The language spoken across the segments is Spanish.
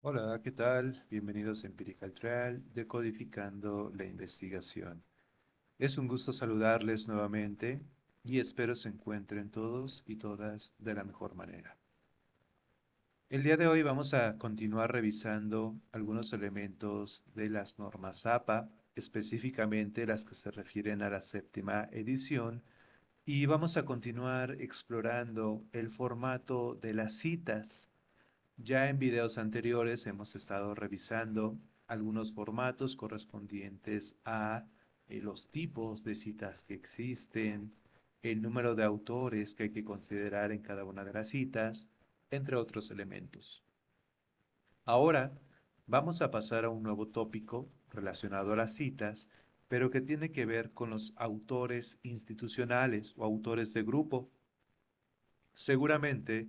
Hola, ¿qué tal? Bienvenidos a Empirical Trial, decodificando la investigación. Es un gusto saludarles nuevamente y espero se encuentren todos y todas de la mejor manera. El día de hoy vamos a continuar revisando algunos elementos de las normas APA, específicamente las que se refieren a la séptima edición, y vamos a continuar explorando el formato de las citas. Ya en videos anteriores hemos estado revisando algunos formatos correspondientes a los tipos de citas que existen, el número de autores que hay que considerar en cada una de las citas, entre otros elementos. Ahora vamos a pasar a un nuevo tópico relacionado a las citas, pero que tiene que ver con los autores institucionales o autores de grupo. Seguramente,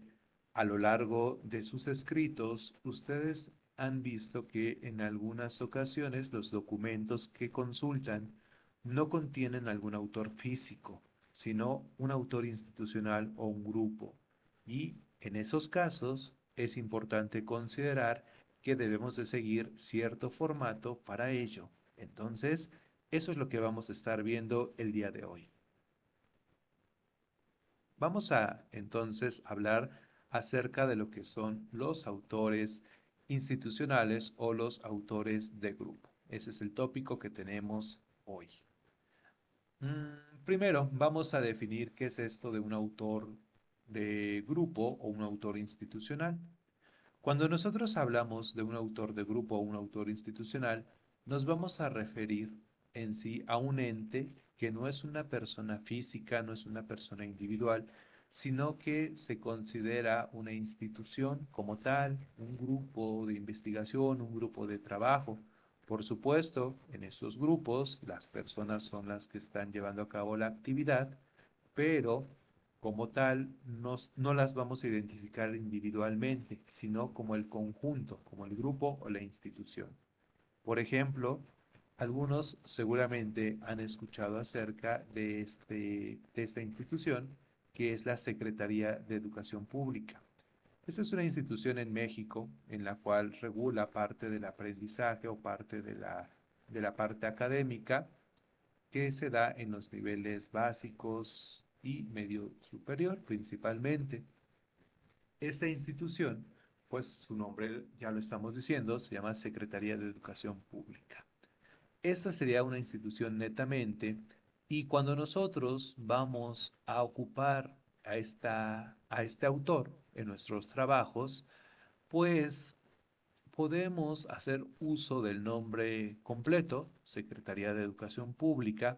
a lo largo de sus escritos, ustedes han visto que en algunas ocasiones los documentos que consultan no contienen algún autor físico, sino un autor institucional o un grupo. Y en esos casos es importante considerar que debemos de seguir cierto formato para ello. Entonces, eso es lo que vamos a estar viendo el día de hoy. Vamos a entonces hablar acerca de lo que son los autores institucionales o los autores de grupo. Ese es el tópico que tenemos hoy. Primero, vamos a definir qué es esto de un autor de grupo o un autor institucional. Cuando nosotros hablamos de un autor de grupo o un autor institucional, nos vamos a referir en sí a un ente que no es una persona física, no es una persona individual, sino que se considera una institución como tal, un grupo de investigación, un grupo de trabajo. Por supuesto, en estos grupos las personas son las que están llevando a cabo la actividad, pero como tal no las vamos a identificar individualmente, sino como el conjunto, como el grupo o la institución. Por ejemplo, algunos seguramente han escuchado acerca de esta institución, que es la Secretaría de Educación Pública. Esta es una institución en México en la cual regula parte del aprendizaje o parte de la parte académica que se da en los niveles básicos y medio superior principalmente. Esta institución, pues su nombre ya lo estamos diciendo, se llama Secretaría de Educación Pública. Esta sería una institución netamente, y cuando nosotros vamos a ocupar a este autor en nuestros trabajos, pues podemos hacer uso del nombre completo, Secretaría de Educación Pública,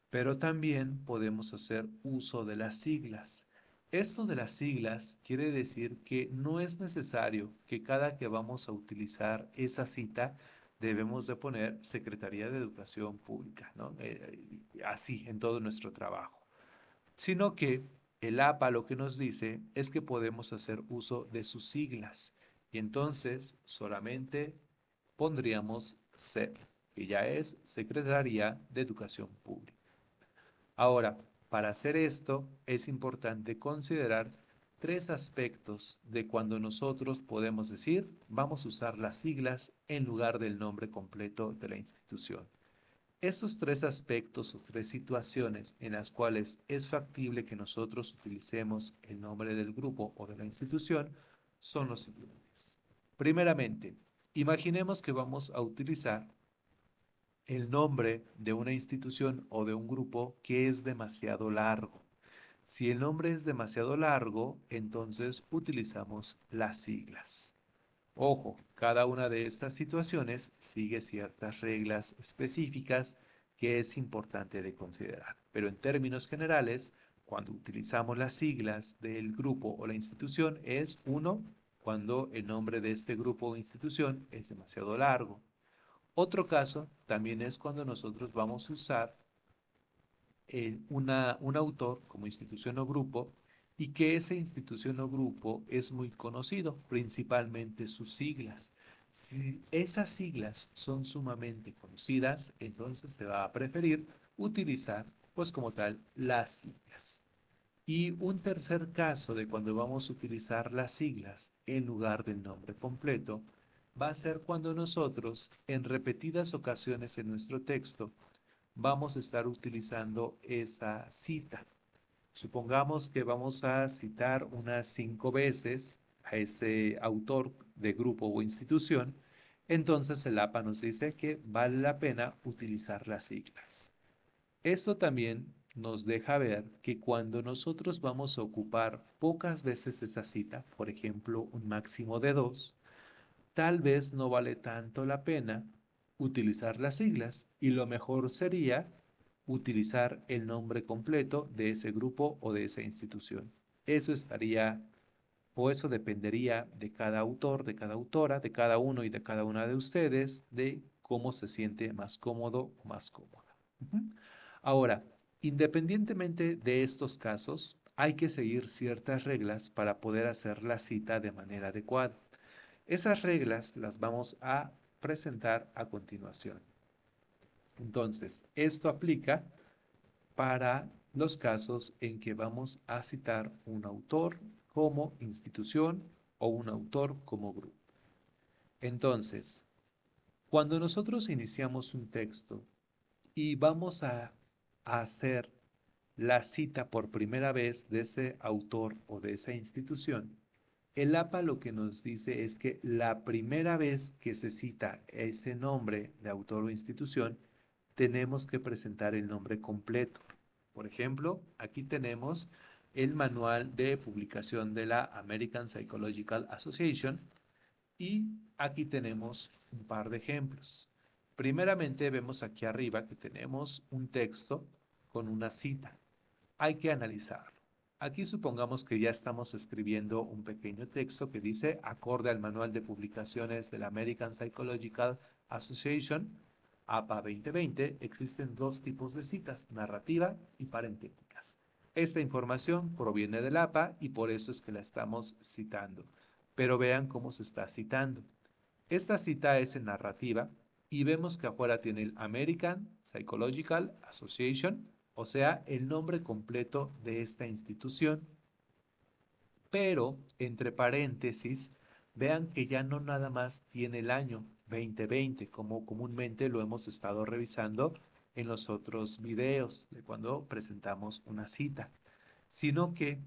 pero también podemos hacer uso de las siglas. Esto de las siglas quiere decir que no es necesario que cada que vamos a utilizar esa cita debemos de poner Secretaría de Educación Pública, ¿no? Así en todo nuestro trabajo, sino que el APA lo que nos dice es que podemos hacer uso de sus siglas, y entonces solamente pondríamos SEP, que ya es Secretaría de Educación Pública. Ahora, para hacer esto es importante considerar tres aspectos de cuando nosotros podemos decir vamos a usar las siglas en lugar del nombre completo de la institución. Estos tres aspectos o tres situaciones en las cuales es factible que nosotros utilicemos el nombre del grupo o de la institución son los siguientes. Primeramente, imaginemos que vamos a utilizar el nombre de una institución o de un grupo que es demasiado largo. Si el nombre es demasiado largo, entonces utilizamos las siglas. Ojo, cada una de estas situaciones sigue ciertas reglas específicas que es importante de considerar. Pero en términos generales, cuando utilizamos las siglas del grupo o la institución es uno, cuando el nombre de este grupo o institución es demasiado largo. Otro caso también es cuando nosotros vamos a usar un autor como institución o grupo, y que esa institución o grupo es muy conocido, principalmente sus siglas. Si esas siglas son sumamente conocidas, entonces se va a preferir utilizar, pues como tal, las siglas. Y un tercer caso de cuando vamos a utilizar las siglas en lugar del nombre completo, va a ser cuando nosotros, en repetidas ocasiones en nuestro texto, vamos a estar utilizando esa cita. Supongamos que vamos a citar unas 5 veces a ese autor de grupo o institución, entonces el APA nos dice que vale la pena utilizar las siglas. Esto también nos deja ver que cuando nosotros vamos a ocupar pocas veces esa cita, por ejemplo, un máximo de 2, tal vez no vale tanto la pena utilizar las siglas y lo mejor sería utilizar el nombre completo de ese grupo o de esa institución. Eso estaría o eso dependería de cada autor, de cada autora, de cada uno y de cada una de ustedes, de cómo se siente más cómodo o más cómoda. Ahora, independientemente de estos casos, hay que seguir ciertas reglas para poder hacer la cita de manera adecuada. Esas reglas las vamos a presentar a continuación. Entonces, esto aplica para los casos en que vamos a citar un autor como institución o un autor como grupo. Entonces, cuando nosotros iniciamos un texto y vamos a hacer la cita por primera vez de ese autor o de esa institución, el APA lo que nos dice es que la primera vez que se cita ese nombre de autor o institución, tenemos que presentar el nombre completo. Por ejemplo, aquí tenemos el manual de publicación de la American Psychological Association y aquí tenemos un par de ejemplos. Primeramente vemos aquí arriba que tenemos un texto con una cita. Hay que analizarlo. Aquí supongamos que ya estamos escribiendo un pequeño texto que dice, acorde al manual de publicaciones de la American Psychological Association, APA 2020, existen dos tipos de citas, narrativa y parentéticas. Esta información proviene del APA y por eso es que la estamos citando. Pero vean cómo se está citando. Esta cita es en narrativa y vemos que afuera tiene el American Psychological Association, o sea, el nombre completo de esta institución, pero entre paréntesis, vean que ya no nada más tiene el año 2020, como comúnmente lo hemos estado revisando en los otros videos de cuando presentamos una cita, sino que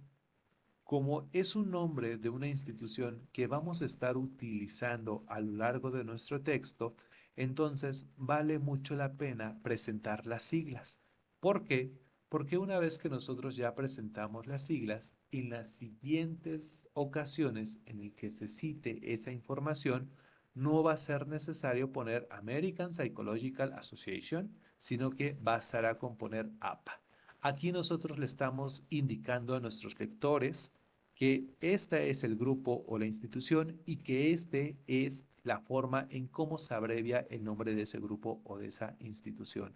como es un nombre de una institución que vamos a estar utilizando a lo largo de nuestro texto, entonces vale mucho la pena presentar las siglas. ¿Por qué? Porque una vez que nosotros ya presentamos las siglas, en las siguientes ocasiones en el que se cite esa información, no va a ser necesario poner American Psychological Association, sino que bastará con poner APA. Aquí nosotros le estamos indicando a nuestros lectores que este es el grupo o la institución y que este es la forma en cómo se abrevia el nombre de ese grupo o de esa institución.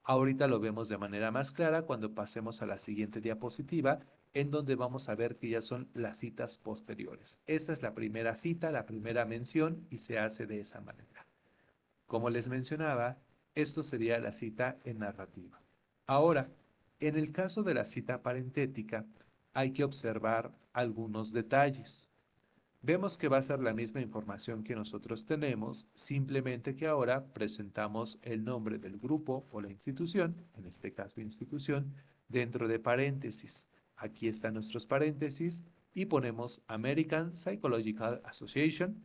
Ahorita lo vemos de manera más clara cuando pasemos a la siguiente diapositiva, en donde vamos a ver que ya son las citas posteriores. Esta es la primera cita, la primera mención y se hace de esa manera. Como les mencionaba, esto sería la cita en narrativa. Ahora, en el caso de la cita parentética, hay que observar algunos detalles. Vemos que va a ser la misma información que nosotros tenemos, simplemente que ahora presentamos el nombre del grupo o la institución, en este caso institución, dentro de paréntesis. Aquí están nuestros paréntesis y ponemos American Psychological Association.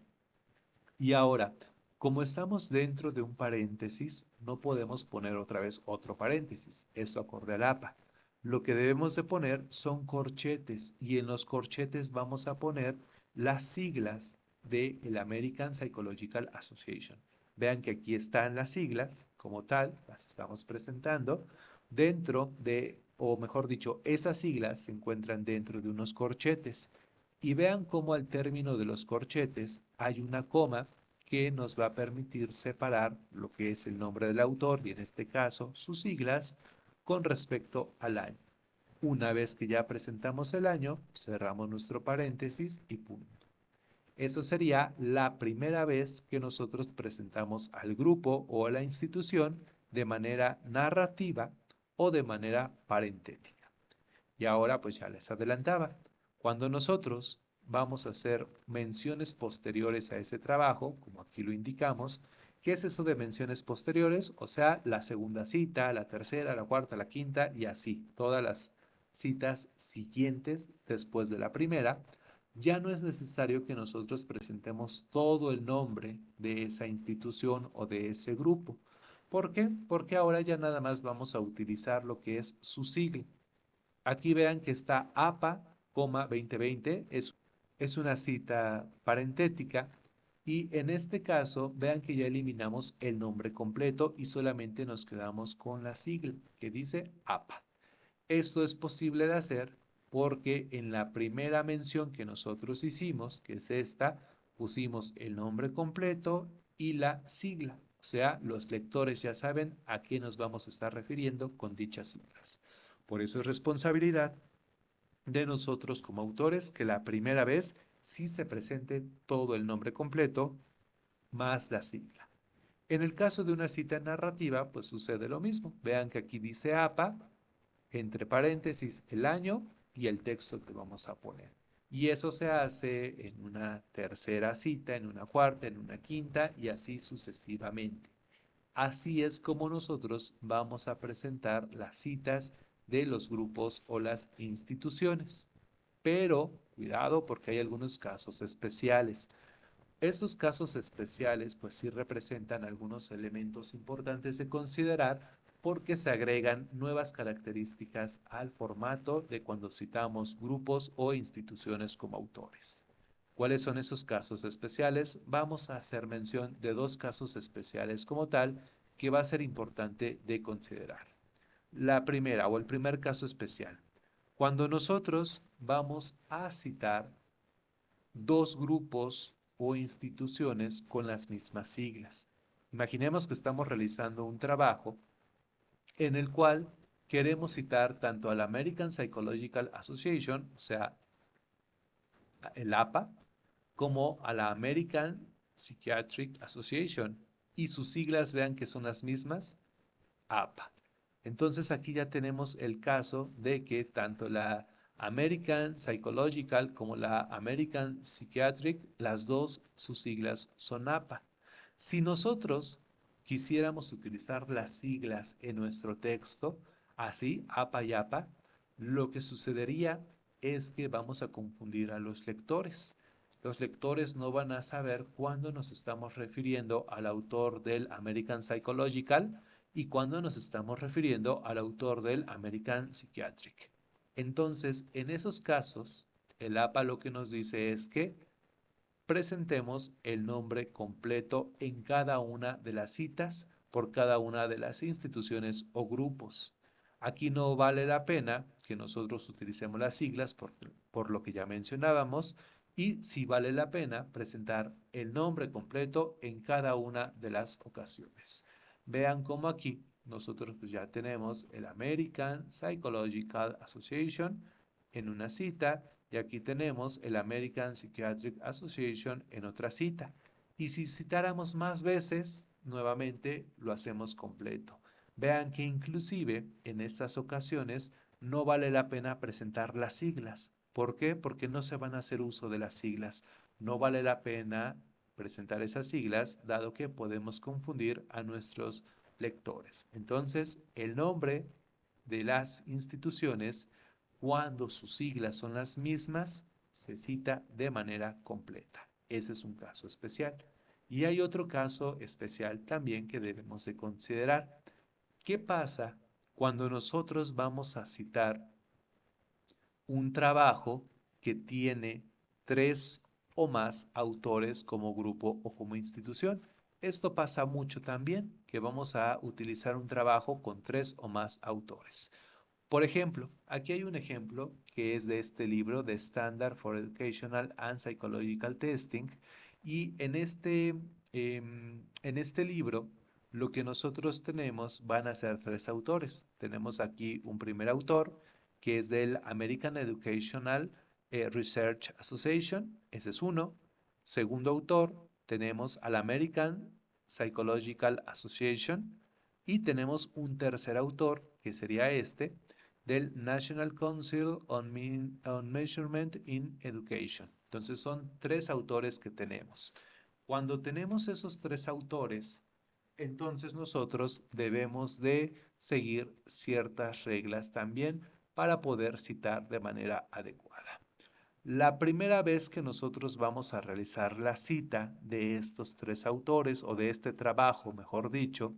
Y ahora, como estamos dentro de un paréntesis, no podemos poner otra vez otro paréntesis. Esto acorde al APA. Lo que debemos de poner son corchetes y en los corchetes vamos a poner las siglas de el American Psychological Association. Vean que aquí están las siglas como tal, las estamos presentando dentro de, o mejor dicho, esas siglas se encuentran dentro de unos corchetes. Y vean cómo al término de los corchetes hay una coma que nos va a permitir separar lo que es el nombre del autor y en este caso sus siglas con respecto al año. Una vez que ya presentamos el año, cerramos nuestro paréntesis y punto. Eso sería la primera vez que nosotros presentamos al grupo o a la institución de manera narrativa o de manera parentética. Y ahora pues ya les adelantaba, cuando nosotros vamos a hacer menciones posteriores a ese trabajo, como aquí lo indicamos. ¿Qué es eso de menciones posteriores? O sea, la segunda cita, la tercera, la cuarta, la quinta y así, todas las citas siguientes después de la primera. Ya no es necesario que nosotros presentemos todo el nombre de esa institución o de ese grupo. ¿Por qué? Porque ahora ya nada más vamos a utilizar lo que es su sigla. Aquí vean que está APA, 2020, es una cita parentética y en este caso vean que ya eliminamos el nombre completo y solamente nos quedamos con la sigla que dice APA. Esto es posible de hacer porque en la primera mención que nosotros hicimos, que es esta, pusimos el nombre completo y la sigla. O sea, los lectores ya saben a qué nos vamos a estar refiriendo con dichas siglas. Por eso es responsabilidad de nosotros como autores que la primera vez sí se presente todo el nombre completo más la sigla. En el caso de una cita narrativa, pues sucede lo mismo. Vean que aquí dice APA, entre paréntesis el año y el texto que vamos a poner. Y eso se hace en una tercera cita, en una cuarta, en una quinta y así sucesivamente. Así es como nosotros vamos a presentar las citas de los grupos o las instituciones. Pero cuidado porque hay algunos casos especiales. Estos casos especiales pues sí representan algunos elementos importantes de considerar porque se agregan nuevas características al formato de cuando citamos grupos o instituciones como autores. ¿Cuáles son esos casos especiales? Vamos a hacer mención de dos casos especiales como tal que va a ser importante de considerar. La primera o el primer caso especial. Cuando nosotros vamos a citar dos grupos o instituciones con las mismas siglas. Imaginemos que estamos realizando un trabajo en el cual queremos citar tanto a la American Psychological Association, o sea, el APA, como a la American Psychiatric Association. Y sus siglas vean que son las mismas, APA. Entonces aquí ya tenemos el caso de que tanto la American Psychological como la American Psychiatric, las dos, sus siglas son APA. Si nosotros quisiéramos utilizar las siglas en nuestro texto, así, APA y APA, lo que sucedería es que vamos a confundir a los lectores. Los lectores no van a saber cuándo nos estamos refiriendo al autor del American Psychological y cuándo nos estamos refiriendo al autor del American Psychiatric. Entonces, en esos casos, el APA lo que nos dice es que presentemos el nombre completo en cada una de las citas por cada una de las instituciones o grupos. Aquí no vale la pena que nosotros utilicemos las siglas por lo que ya mencionábamos y sí vale la pena presentar el nombre completo en cada una de las ocasiones. Vean cómo aquí nosotros pues ya tenemos el American Psychological Association en una cita y aquí tenemos el American Psychiatric Association en otra cita. Y si citáramos más veces, nuevamente lo hacemos completo. Vean que inclusive en estas ocasiones no vale la pena presentar las siglas. ¿Por qué? Porque no se van a hacer uso de las siglas. No vale la pena presentar esas siglas, dado que podemos confundir a nuestros lectores. Entonces, el nombre de las instituciones, cuando sus siglas son las mismas, se cita de manera completa. Ese es un caso especial. Y hay otro caso especial también que debemos de considerar. ¿Qué pasa cuando nosotros vamos a citar un trabajo que tiene tres o más autores como grupo o como institución? Esto pasa mucho también, que vamos a utilizar un trabajo con tres o más autores. Por ejemplo, aquí hay un ejemplo que es de este libro, de Standard for Educational and Psychological Testing, y en este libro lo que nosotros tenemos van a ser tres autores. Tenemos aquí un primer autor que es del American Educational Research Association, ese es uno. Segundo autor, tenemos al American Psychological Association y tenemos un tercer autor que sería este del National Council on Measurement in Education. Entonces son tres autores que tenemos. Cuando tenemos esos tres autores, entonces nosotros debemos de seguir ciertas reglas también para poder citar de manera adecuada. La primera vez que nosotros vamos a realizar la cita de estos tres autores o de este trabajo, mejor dicho,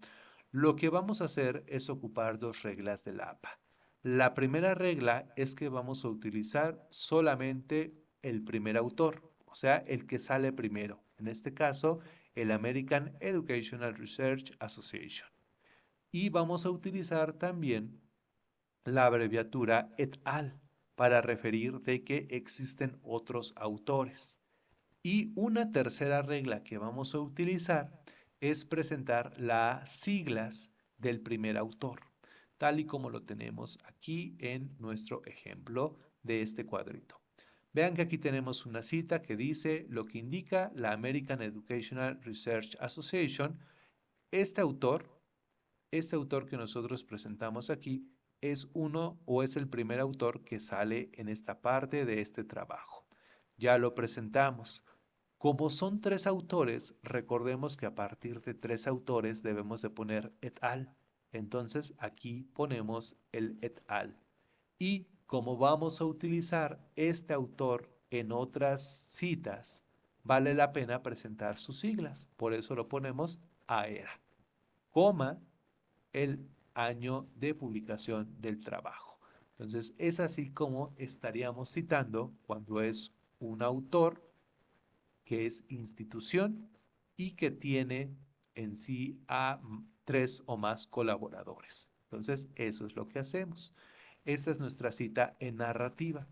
lo que vamos a hacer es ocupar dos reglas del APA. La primera regla es que vamos a utilizar solamente el primer autor, o sea, el que sale primero. En este caso, el American Educational Research Association. Y vamos a utilizar también la abreviatura et al para referir de que existen otros autores. Y una tercera regla que vamos a utilizar es presentar las siglas del primer autor, tal y como lo tenemos aquí en nuestro ejemplo de este cuadrito. Vean que aquí tenemos una cita que dice lo que indica la American Educational Research Association. Este autor que nosotros presentamos aquí es uno o es el primer autor que sale en esta parte de este trabajo. Ya lo presentamos. Como son tres autores, recordemos que a partir de tres autores debemos de poner et al. Entonces aquí ponemos el et al. Y como vamos a utilizar este autor en otras citas, vale la pena presentar sus siglas. Por eso lo ponemos AERA, coma, el año de publicación del trabajo. Entonces es así como estaríamos citando cuando es un autor que es institución y que tiene en sí a tres o más colaboradores. Entonces, eso es lo que hacemos. Esta es nuestra cita en narrativa.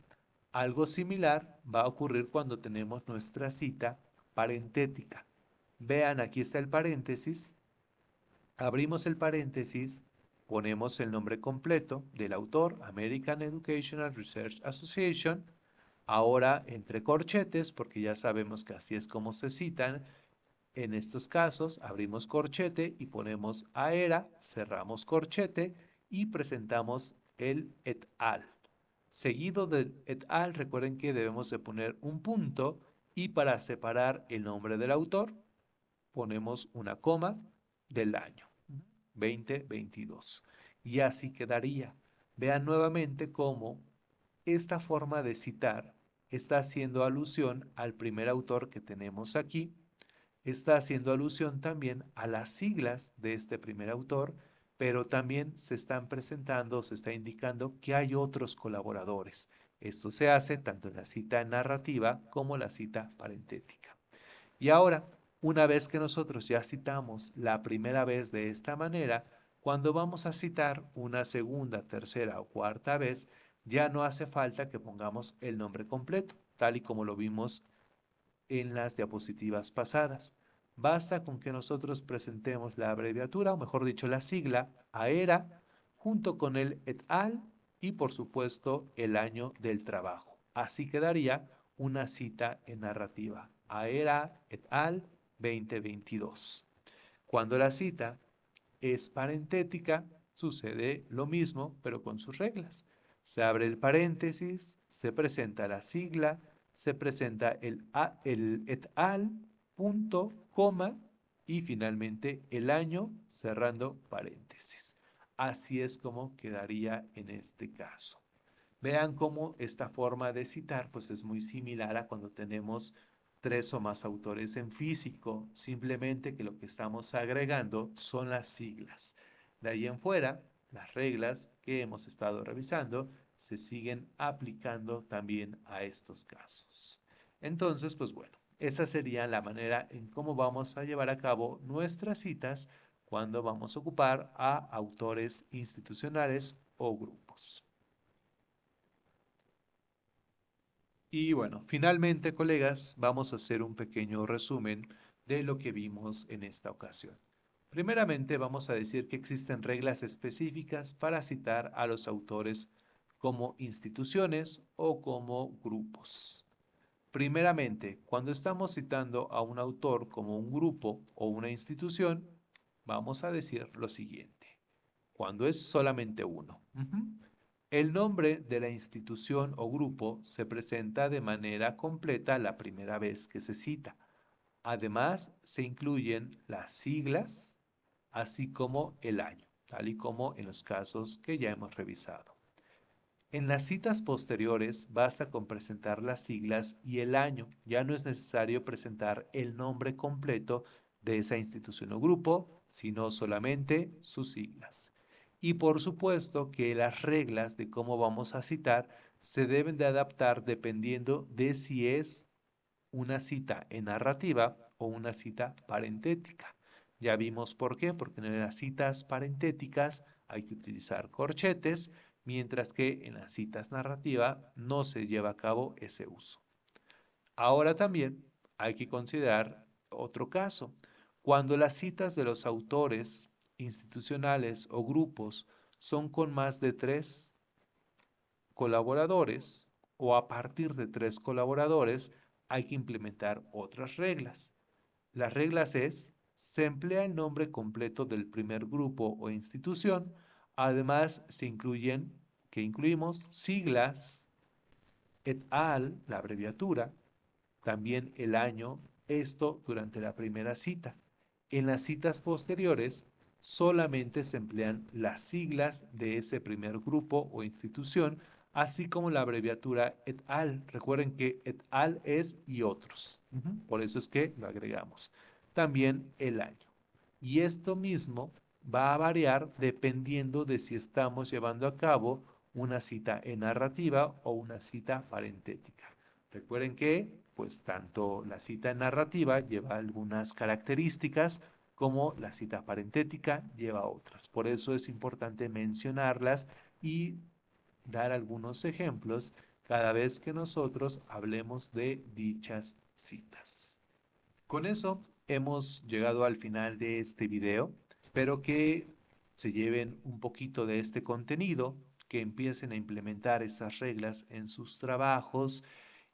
Algo similar va a ocurrir cuando tenemos nuestra cita parentética. Vean, aquí está el paréntesis. Abrimos el paréntesis, ponemos el nombre completo del autor, American Educational Research Association, ahora entre corchetes, porque ya sabemos que así es como se citan. En estos casos, abrimos corchete y ponemos AERA, cerramos corchete y presentamos el et al. Seguido del et al, recuerden que debemos de poner un punto y para separar el nombre del autor, ponemos una coma del año 2022. Y así quedaría. Vean nuevamente cómo esta forma de citar está haciendo alusión al primer autor que tenemos aquí, está haciendo alusión también a las siglas de este primer autor, pero también se están presentando, se está indicando que hay otros colaboradores. Esto se hace tanto en la cita narrativa como la cita parentética. Y ahora, una vez que nosotros ya citamos la primera vez de esta manera, cuando vamos a citar una segunda, tercera o cuarta vez, ya no hace falta que pongamos el nombre completo, tal y como lo vimos en las diapositivas pasadas. Basta con que nosotros presentemos la abreviatura, o mejor dicho, la sigla AERA, junto con el et al y por supuesto el año del trabajo. Así quedaría una cita en narrativa. AERA et al 2022. Cuando la cita es parentética, sucede lo mismo, pero con sus reglas. Se abre el paréntesis, se presenta la sigla, se presenta el et al, punto, coma, y finalmente el año, cerrando paréntesis. Así es como quedaría en este caso. Vean cómo esta forma de citar pues es muy similar a cuando tenemos tres o más autores en físico, simplemente que lo que estamos agregando son las siglas. De ahí en fuera, las reglas que hemos estado revisando se siguen aplicando también a estos casos. Entonces, pues bueno, esa sería la manera en cómo vamos a llevar a cabo nuestras citas cuando vamos a ocupar a autores institucionales o grupos. Y bueno, finalmente, colegas, vamos a hacer un pequeño resumen de lo que vimos en esta ocasión. Primeramente, vamos a decir que existen reglas específicas para citar a los autores como instituciones o como grupos. Primeramente, cuando estamos citando a un autor como un grupo o una institución, vamos a decir lo siguiente. Cuando es solamente uno. El nombre de la institución o grupo se presenta de manera completa la primera vez que se cita. Además, se incluyen las siglas, así como el año, tal y como en los casos que ya hemos revisado. En las citas posteriores basta con presentar las siglas y el año, ya no es necesario presentar el nombre completo de esa institución o grupo, sino solamente sus siglas. Y por supuesto que las reglas de cómo vamos a citar se deben de adaptar dependiendo de si es una cita en narrativa o una cita parentética. Ya vimos por qué, porque en las citas parentéticas hay que utilizar corchetes, mientras que en las citas narrativas no se lleva a cabo ese uso. Ahora también hay que considerar otro caso. Cuando las citas de los autores institucionales o grupos son con más de 3 colaboradores o a partir de 3 colaboradores, hay que implementar otras reglas. Las reglas es, se emplea el nombre completo del primer grupo o institución, además incluimos siglas, et al, la abreviatura, también el año, esto durante la primera cita. En las citas posteriores solamente se emplean las siglas de ese primer grupo o institución, así como la abreviatura et al. Recuerden que et al es y otros. Por eso es que lo agregamos. También el año. Y esto mismo va a variar dependiendo de si estamos llevando a cabo una cita en narrativa o una cita parentética. Recuerden que, pues, tanto la cita en narrativa lleva algunas características como la cita parentética lleva otras. Por eso es importante mencionarlas y dar algunos ejemplos cada vez que nosotros hablemos de dichas citas. Con eso hemos llegado al final de este video. Espero que se lleven un poquito de este contenido, que empiecen a implementar estas reglas en sus trabajos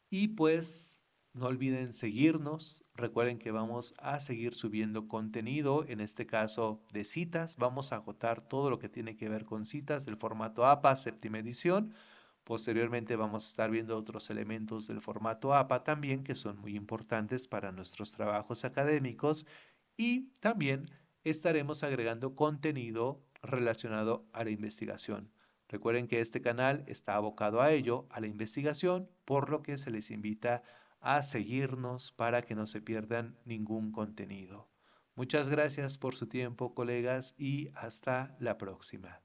y pues no olviden seguirnos. Recuerden que vamos a seguir subiendo contenido, en este caso de citas. Vamos a agotar todo lo que tiene que ver con citas del formato APA, séptima edición. Posteriormente vamos a estar viendo otros elementos del formato APA también que son muy importantes para nuestros trabajos académicos y también estaremos agregando contenido relacionado a la investigación. Recuerden que este canal está abocado a ello, a la investigación, por lo que se les invita a seguirnos para que no se pierdan ningún contenido. Muchas gracias por su tiempo, colegas, y hasta la próxima.